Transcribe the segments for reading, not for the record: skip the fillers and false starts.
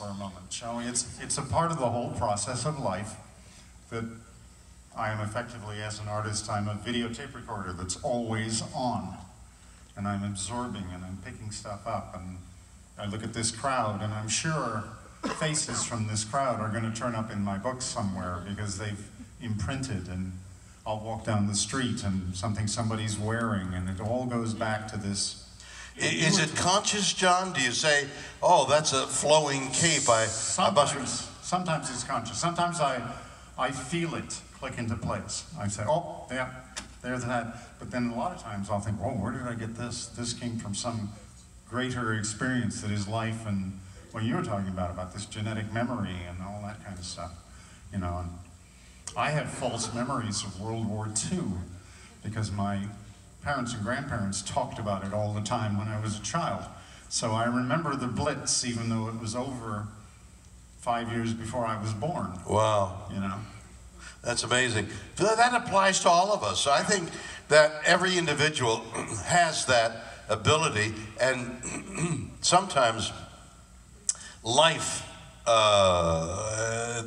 for a moment, shall we? It's a part of the whole process of life that I am effectively, as an artist, I'm a videotape recorder that's always on. And I'm absorbing and I'm picking stuff up. And I look at this crowd and I'm sure faces from this crowd are going to turn up in my books somewhere because they've imprinted, and I'll walk down the street and something somebody's wearing, and it all goes back to this. Is it conscious, John? Do you say, oh, that's a flowing cape? Sometimes it's conscious. Sometimes I feel it click into place. I say, oh, yeah, there's that. But then a lot of times I'll think, whoa, where did I get this? This came from some greater experience that is life, and what you were talking about this genetic memory and all that kind of stuff. You know, and I have false memories of World War II because my parents and grandparents talked about it all the time when I was a child. So I remember the Blitz, even though it was over 5 years before I was born. Wow. You know? That's amazing. That applies to all of us. I think that every individual has that ability, and sometimes life, the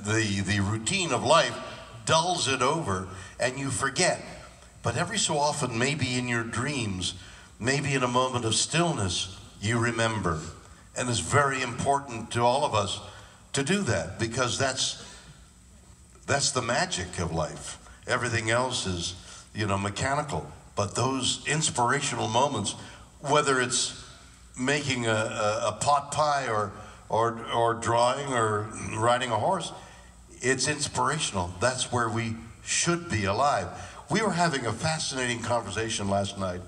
routine of life dulls it over and you forget. But every so often, maybe in your dreams, maybe in a moment of stillness, you remember. And it's very important to all of us to do that, because that's the magic of life. Everything else is, you know, mechanical. But those inspirational moments, whether it's making a pot pie or drawing or riding a horse, it's inspirational. That's where we should be alive. We were having a fascinating conversation last night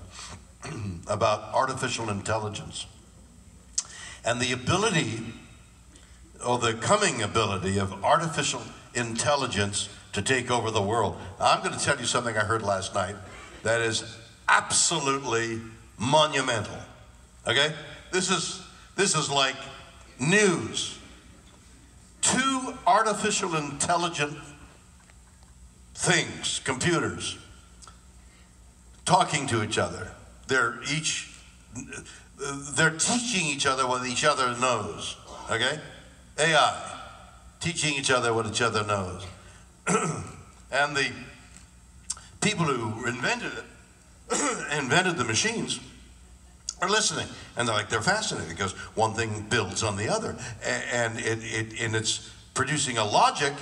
about artificial intelligence and the ability, or the coming ability, of artificial intelligence to take over the world. Now, I'm going to tell you something I heard last night that is absolutely monumental. Okay? This is like news. 2 artificial intelligent things, computers, talking to each other. They're teaching each other what each other knows. Okay? AI, teaching each other what each other knows. And the people who invented it, invented the machines, are listening, and they're fascinated because one thing builds on the other, and it's producing a logic,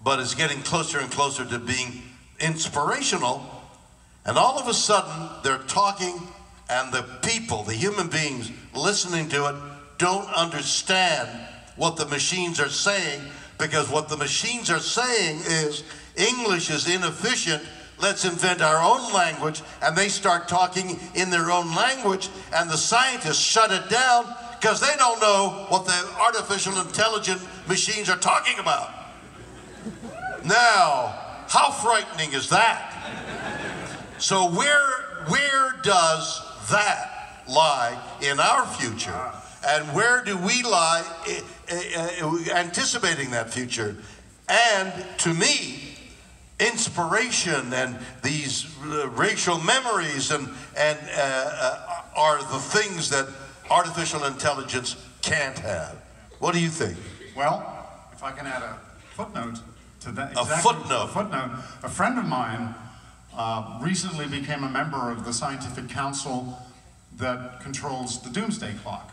but it's getting closer and closer to being inspirational. And all of a sudden they're talking, and the people, the human beings listening to it, don't understand what the machines are saying, because what the machines are saying is English is inefficient. Let's invent our own language, and they start talking in their own language, and the scientists shut it down because they don't know what the artificial intelligent machines are talking about. Now, how frightening is that? So where does that lie in our future, and where do we lie anticipating that future? And to me, inspiration and these racial memories and are the things that artificial intelligence can't have. What do you think? Well, if I can add a footnote to that. Exactly, a footnote. A friend of mine recently became a member of the scientific council that controls the doomsday clock.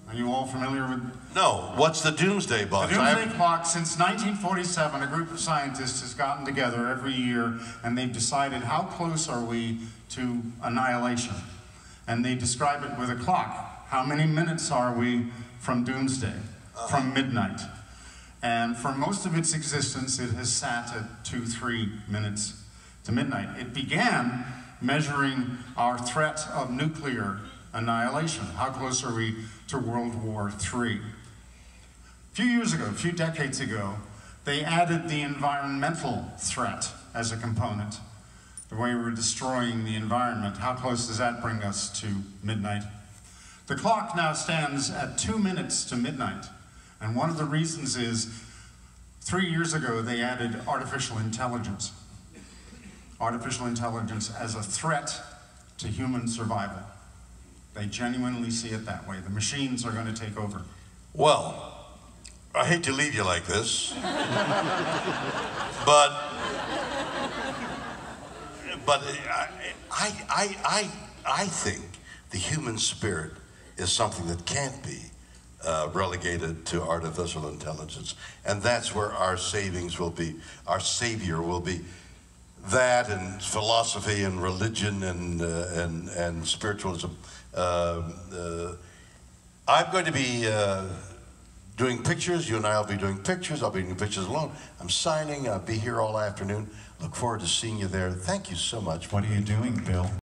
Are you all familiar with? No. What's the doomsday clock? The doomsday clock, since 1947, a group of scientists has gotten together every year, and they've decided how close are we to annihilation. And they describe it with a clock. How many minutes are we from doomsday, from midnight? And for most of its existence, it has sat at 2-3 minutes to midnight. It began measuring our threat of nuclear annihilation. How close are we to World War III? A few years ago, a few decades ago, they added the environmental threat as a component. The way we're destroying the environment, how close does that bring us to midnight? The clock now stands at 2 minutes to midnight. And one of the reasons is 3 years ago they added artificial intelligence. Artificial intelligence as a threat to human survival. They genuinely see it that way. The machines are going to take over. Well, I hate to leave you like this, but I think the human spirit is something that can't be relegated to artificial intelligence, and that's where our savings will be. Our savior will be that, and philosophy and religion and spiritualism. I'm going to be doing pictures. You and I will be doing pictures. I'll be doing pictures alone. I'm signing. I'll be here all afternoon. Look forward to seeing you there. Thank you so much. What are you doing, Bill?